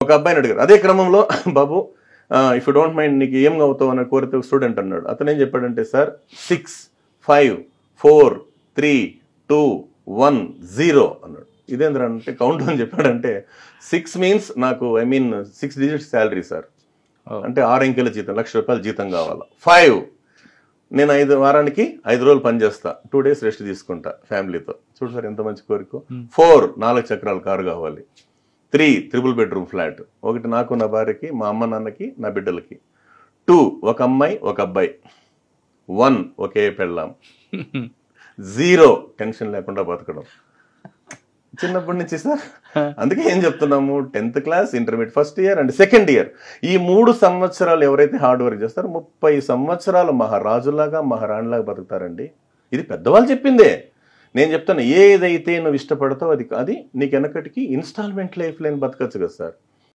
ఒక అబ్బాయిని అడిగారు అదే క్రమంలో, బాబు ఇఫ్ యూ డోంట్ మైండ్ నీకు ఏం అవుతావు అని కోరితే స్టూడెంట్ అన్నాడు. అతను ఏం చెప్పాడంటే, సార్ 6 5 4 3 2 1 0 అన్నాడు. ఇదేంద్ర అంటే కౌంట్ అని చెప్పాడంటే 6 మీన్స్ నాకు 6 డిజిట్స్ శాలరీ సార్, అంటే 6 అంకెల జీతం, ₹1,00,000 జీతం కావాలా. 5 నేను వారానికి 5 రోజులు పని చేస్తా, 2 days రెస్ట్ తీసుకుంటా ఫ్యామిలీతో. చూడు సార్ ఎంత మంచి కోరిక. 4 4 చక్రాల కారు కావాలి. 3 3 bedroom ఫ్లాట్, ఒకటి నాకు నా భార్యకి, మా అమ్మ నాన్నకి, నా బిడ్డలకి. 2 ఒక అమ్మాయి ఒక అబ్బాయి. 1 ఒకే పెళ్ళాం. 0 టెన్షన్ లేకుండా బతకడం. చిన్నప్పటి నుంచి సార్, అందుకే ఏం చెప్తున్నాము, 10th class, intermediate first year and second year, ఈ 3 సంవత్సరాలు ఎవరైతే హార్డ్ వర్క్ చేస్తారో 30 సంవత్సరాలు మహారాజులాగా మహారాణిలాగా బతుకుతారండి. ఇది పెద్దవాళ్ళు చెప్పిందే. నేను చెప్తాను, ఏదైతే నువ్వు ఇష్టపడతావు అది నీకు వెనకటికి ఇన్స్టాల్మెంట్ లైఫ్ లైన్ బతకచ్చు కదా సార్.